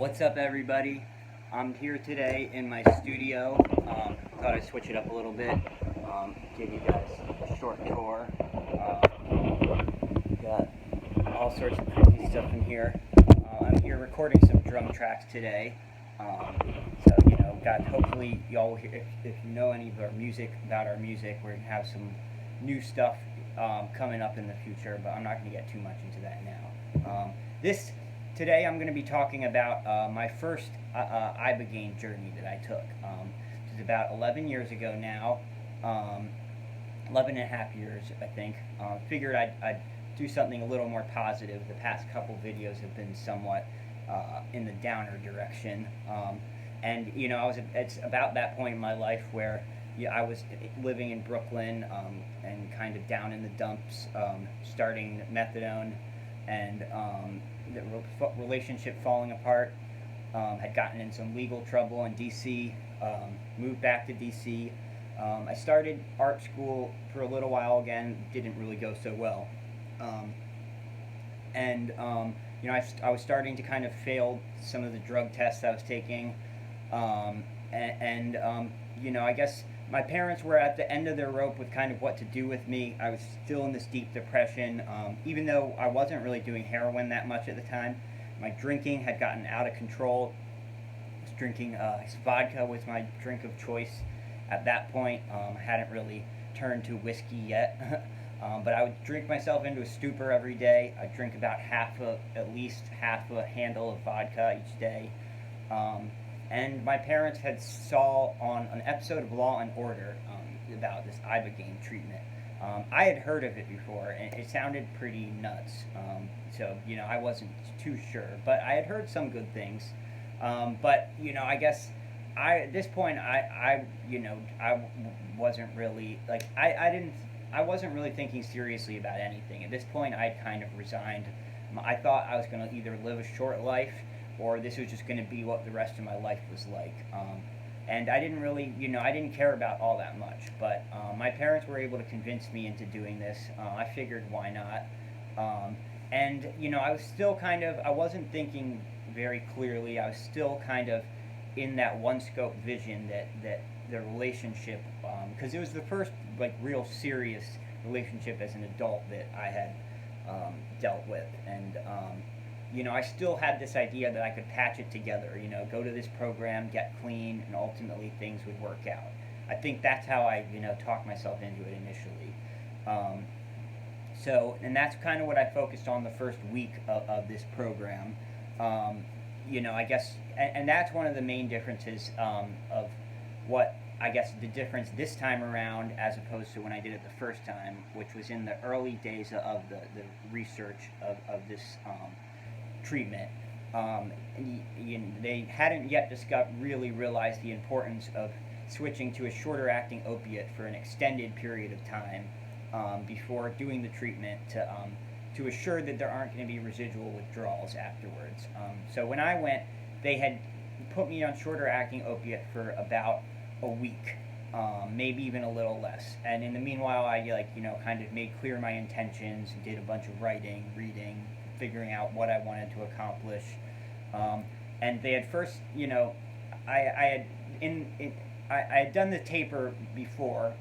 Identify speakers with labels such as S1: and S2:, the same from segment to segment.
S1: What's up, everybody? I'm here today in my studio. Thought I'd switch it up a little bit. Give you guys a short tour. Got all sorts of crazy stuff in here. I'm here recording some drum tracks today. Got hopefully y'all hear, if you know any of our music about our music, we're gonna have some new stuff coming up in the future. But I'm not gonna get too much into that now. This Today I'm going to be talking about my first Ibogaine journey that I took. It was about 11 years ago now, 11 and a half years, I think. Figured I'd do something a little more positive. The past couple videos have been somewhat in the downer direction. It's about that point in my life where I was living in Brooklyn and kind of down in the dumps, starting methadone and the relationship falling apart. Had gotten in some legal trouble in D.C. Moved back to D.C. I started art school for a little while again. Didn't really go so well. I was starting to kind of fail some of the drug tests I was taking. I guess my parents were at the end of their rope with kind of what to do with me. I was still in this deep depression, even though I wasn't really doing heroin that much at the time. My drinking had gotten out of control. I was drinking vodka was my drink of choice at that point. I hadn't really turned to whiskey yet, but I would drink myself into a stupor every day. I'd drink about at least half a handle of vodka each day. And my parents had saw on an episode of Law and Order about this Ibogaine treatment. I had heard of it before, and it sounded pretty nuts. I wasn't too sure, but I had heard some good things. I guess at this point, I wasn't really I wasn't really thinking seriously about anything. At this point, I'd kind of resigned. I thought I was going to either live a short life or this was just going to be what the rest of my life was like. And I didn't really, I didn't care about all that much. But my parents were able to convince me into doing this. I figured, why not? I was still I wasn't thinking very clearly. I was still kind of in that one scope vision that the relationship, because it was the first real serious relationship as an adult that I had dealt with. And I still had this idea that I could patch it together, go to this program, get clean, and ultimately things would work out. I think that's how I, talked myself into it initially. And that's kind of what I focused on the first week of this program. I guess, and that's one of the main differences of what, I guess, the difference this time around as opposed to when I did it the first time, which was in the early days of the research of this treatment. They hadn't yet really realized the importance of switching to a shorter acting opiate for an extended period of time before doing the treatment to assure that there aren't going to be residual withdrawals afterwards. So when I went, they had put me on shorter acting opiate for about a week, maybe even a little less. And in the meanwhile, I kind of made clear my intentions, did a bunch of writing, reading, figuring out what I wanted to accomplish. And they had first, I had done the taper before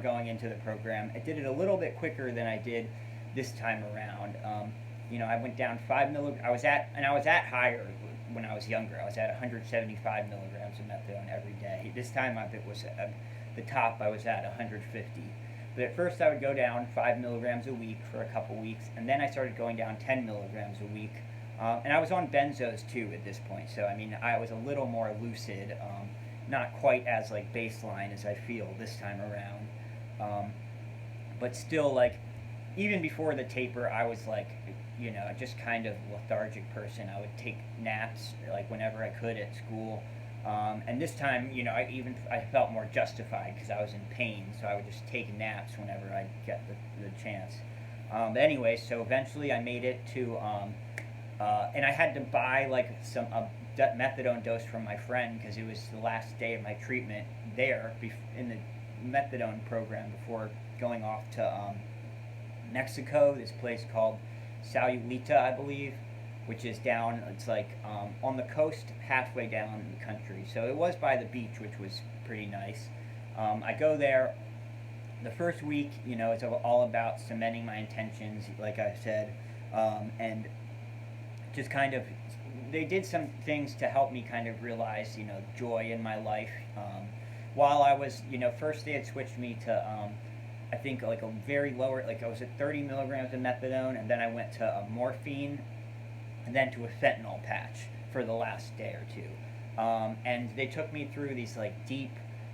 S1: going into the program. I did it a little bit quicker than I did this time around. I went down 5 milligrams. I was at higher when I was younger. I was at 175 milligrams of methadone every day. This time it was at the top. I was at 150. But at first I would go down 5 milligrams a week for a couple weeks, and then I started going down 10 milligrams a week. And I was on benzos too at this point, so I was a little more lucid, not quite as baseline as I feel this time around. But still, even before the taper, I was just kind of lethargic person. I would take naps whenever I could at school. And this time, I felt more justified because I was in pain, so I would just take naps whenever I get the chance. But anyway, so eventually I made it to, and I had to buy some methadone dose from my friend because it was the last day of my treatment there in the methadone program before going off to Mexico. This place called Sayulita, I believe. which is down. It's like on the coast, halfway down the country. So it was by the beach, which was pretty nice. I go there. The first week, it's all about cementing my intentions, like I said, and just kind of they did some things to help me kind of realize joy in my life. While I was first they had switched me to I think like a very lower, like I was at 30 milligrams of methadone, and then I went to morphine, and then to a fentanyl patch for the last day or two. And they took me through these like deep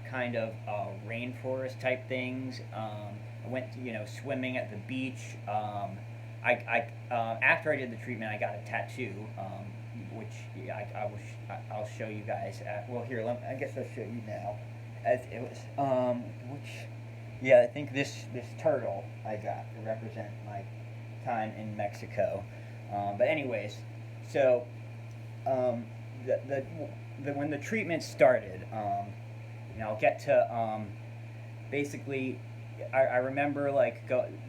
S1: kind of rainforest type things. I went swimming at the beach. After I did the treatment, I got a tattoo, which I'll show you guys. Well, here, I guess I'll show you now. As it was, I think this turtle I got to represent my time in Mexico. But anyways, so when the treatment started, I'll get to basically. I remember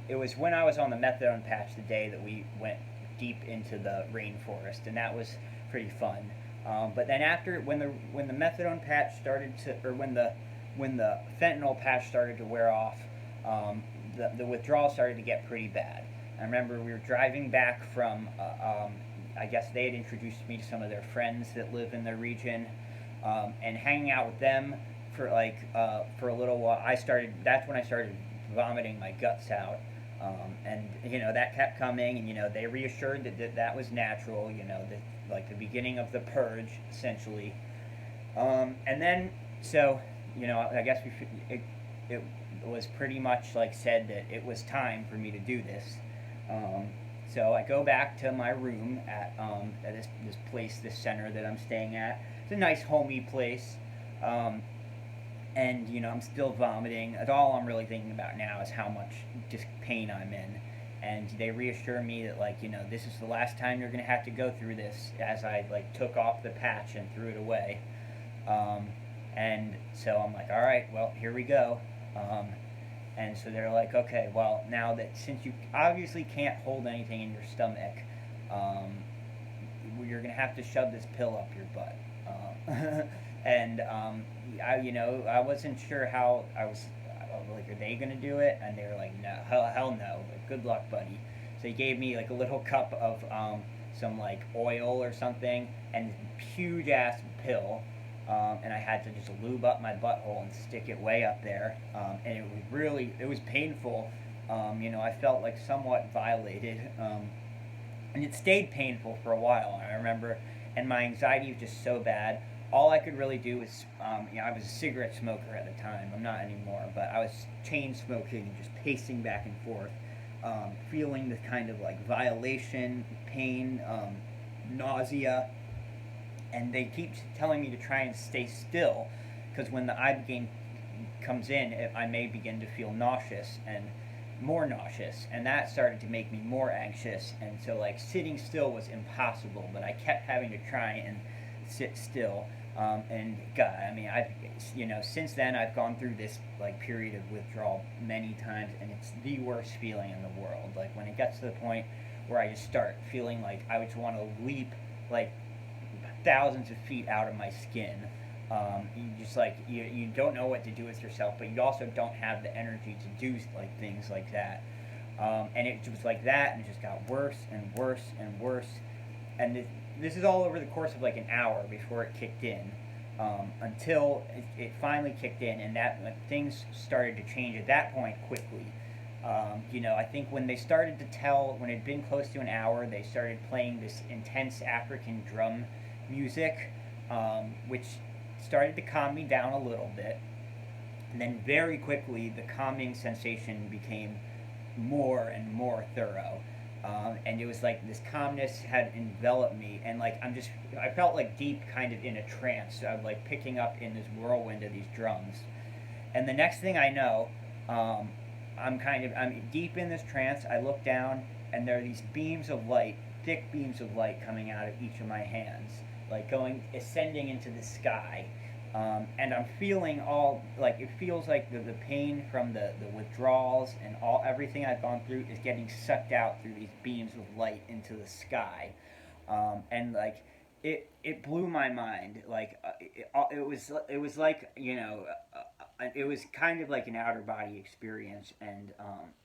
S1: it was when I was on the methadone patch the day that we went deep into the rainforest, and that was pretty fun. But then after when the methadone patch started to, or when the fentanyl patch started to wear off, the withdrawal started to get pretty bad. I remember we were driving back from, I guess they had introduced me to some of their friends that live in their region, and hanging out with them for for a little while. That's when I started vomiting my guts out, and that kept coming, and they reassured that was natural, that the beginning of the purge essentially, and then so I guess it was pretty much said that it was time for me to do this. So I go back to my room at this place, this center that I'm staying at. It's a nice homey place. And I'm still vomiting. That's all I'm really thinking about now is how much just pain I'm in. And they reassure me that this is the last time you're gonna have to go through this. As I took off the patch and threw it away. And so I'm like, all right, well, here we go. And so they're like, okay, well, now that since you obviously can't hold anything in your stomach, you're gonna have to shove this pill up your butt. And I wasn't sure how I was like, are they gonna do it? And they were like, no, hell no, good luck, buddy. So they gave me a little cup of some oil or something, and a huge ass pill. And I had to just lube up my butthole and stick it way up there, and it was painful. I felt somewhat violated, and it stayed painful for a while. I remember, and my anxiety was just so bad. All I could really do was, I was a cigarette smoker at the time. I'm not anymore, but I was chain smoking and just pacing back and forth, feeling the kind of violation, pain, nausea. And they keep telling me to try and stay still, because when the Ibogaine comes in, I may begin to feel nauseous and more nauseous, and that started to make me more anxious. And so sitting still was impossible, but I kept having to try and sit still. And God, I mean, since then I've gone through this period of withdrawal many times, and it's the worst feeling in the world. When it gets to the point where I just start feeling I just want to leap thousands of feet out of my skin. You just you don't know what to do with yourself, but you also don't have the energy to do things like that. And it was like that, and it just got worse and worse and worse. And this is all over the course of an hour before it kicked in, until it finally kicked in, and that when things started to change at that point quickly. I think when they started to when it had been close to an hour, they started playing this intense African drum music, which started to calm me down a little bit. And then very quickly, the calming sensation became more and more thorough. And it was this calmness had enveloped me, and I felt deep kind of in a trance. I was picking up in this whirlwind of these drums. And the next thing I know, I'm deep in this trance. I look down, and there are these beams of light, thick beams of light coming out of each of my hands, ascending into the sky. And I'm feeling it feels the pain from the withdrawals and everything I've gone through is getting sucked out through these beams of light into the sky. And like it blew my mind. Like it was like it was kind of like an outer body experience, and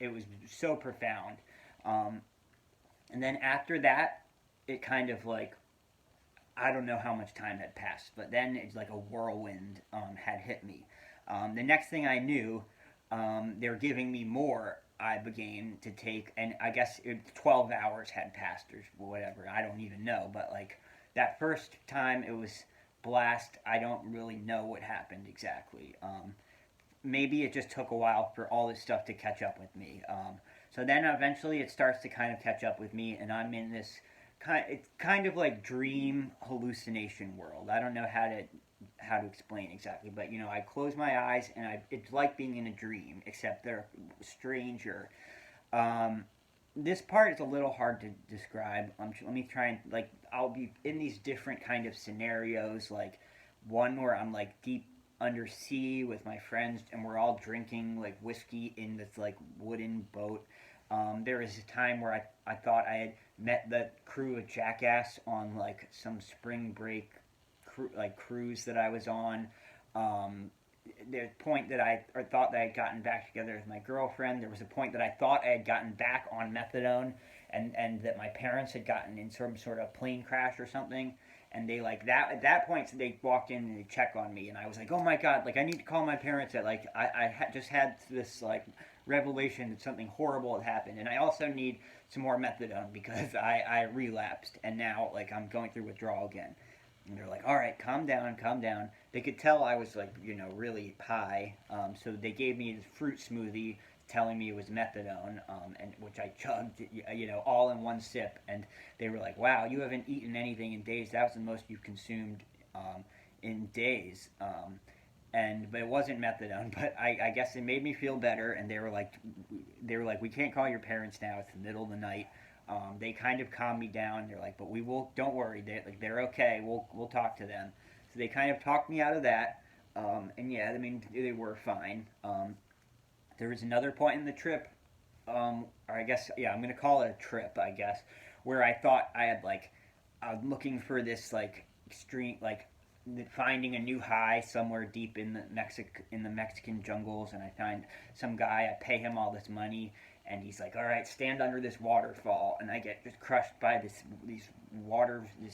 S1: it was so profound. Um, and then after that, it kind of like I don't know how much time had passed, but then it's like a whirlwind had hit me. The next thing I knew, they were giving me more Ibogaine to take, and I guess 12 hours had passed or whatever. I don't even know, but like that first time it was blast. I don't really know what happened exactly. Maybe it just took a while for all this stuff to catch up with me. So then eventually it starts to kind of catch up with me, and I'm in this it's kind of like dream hallucination world. I don't know how to explain exactly, but I close my eyes and it's like being in a dream, except they're stranger. Um, this part is a little hard to describe. Let me try and like I'll be in these different kind of scenarios, like one where I'm like deep under sea with my friends and we're all drinking like whiskey in this like wooden boat. There was a time where I thought I had met the crew of Jackass on like some spring break cruise that I was on. Um, the point that I or thought that I had gotten back together with my girlfriend. There was a point that I thought I had gotten back on methadone, and that my parents had gotten in some sort of plane crash or something. And they like that at that point so they walked in and they check on me, and I was like, oh my god, like I need to call my parents. That like just had this like revelation that something horrible had happened, and I also need some more methadone because I relapsed, and now like I'm going through withdrawal again. And they're like, all right, calm down, calm down. They could tell I was like, really high. So they gave me this fruit smoothie telling me it was methadone, and which I chugged, all in one sip. And they were like, wow, you haven't eaten anything in days. That was the most you've consumed in days. But it wasn't methadone. But I guess it made me feel better. And they were like, we can't call your parents now. It's the middle of the night. They kind of calmed me down. They're like, but we will. Don't worry. They're okay. We'll talk to them. So they kind of talked me out of that. And yeah, I mean they were fine. There was another point in the trip, or I guess yeah, I'm gonna call it a trip. I guess where I thought I had like I was looking for this like extreme like finding a new high somewhere deep in the Mexican jungles, and I find some guy. I pay him all this money, and he's like, "All right, stand under this waterfall," and I get just crushed by this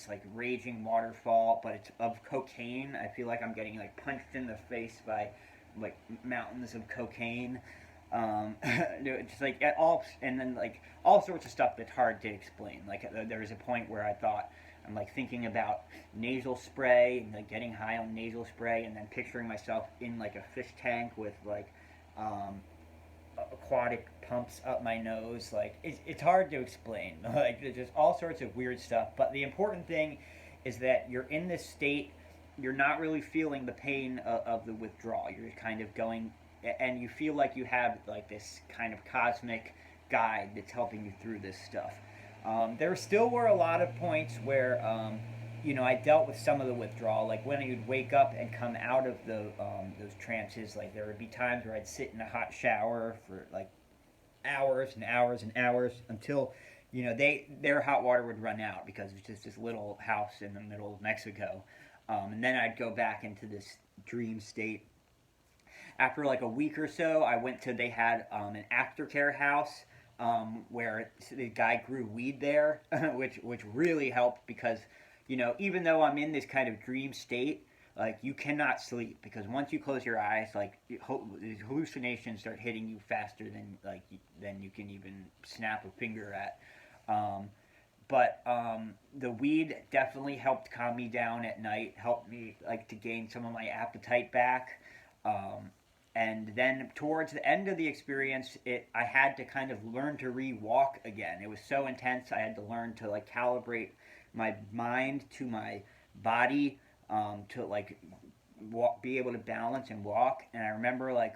S1: like raging waterfall, but it's of cocaine. I feel like I'm getting like punched in the face by like mountains of cocaine. Just like at all, and then like all sorts of stuff that's hard to explain. Like there was a point where I thought I'm like thinking about nasal spray and like getting high on nasal spray, and then picturing myself in like a fish tank with like um, aquatic pumps up my nose. Like it's hard to explain. Like there's just all sorts of weird stuff. But the important thing is that you're in this state. You're not really feeling the pain of the withdrawal. You're just kind of going, and you feel like you have like this kind of cosmic guide that's helping you through this stuff. There still were a lot of points where I dealt with some of the withdrawal. Like when you'd wake up and come out of those trances, like there would be times where I'd sit in a hot shower for like hours and hours and hours until their hot water would run out because it's just this little house in the middle of Mexico. And then I'd go back into this dream state. After like a week or so, they had an aftercare house where the guy grew weed there, which really helped because even though I'm in this kind of dream state, like you cannot sleep because once you close your eyes, like these hallucinations start hitting you faster than you can even snap a finger at. But the weed definitely helped calm me down at night, helped me like to gain some of my appetite back. Um, and then towards the end of the experience, I had to kind of learn to re-walk again. It was so intense. I had to learn to like calibrate my mind to my body to like be able to balance and walk. And I remember like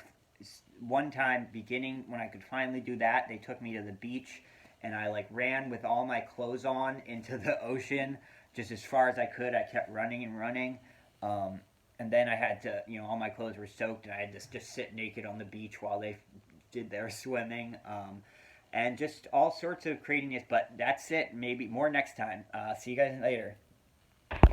S1: one time beginning when I could finally do that, they took me to the beach, and I like ran with all my clothes on into the ocean just as far as I could. I kept running and running. Um, and then I had to, all my clothes were soaked, and I had to just sit naked on the beach while they did their swimming. and just all sorts of craziness. But that's it. Maybe more next time. See you guys later.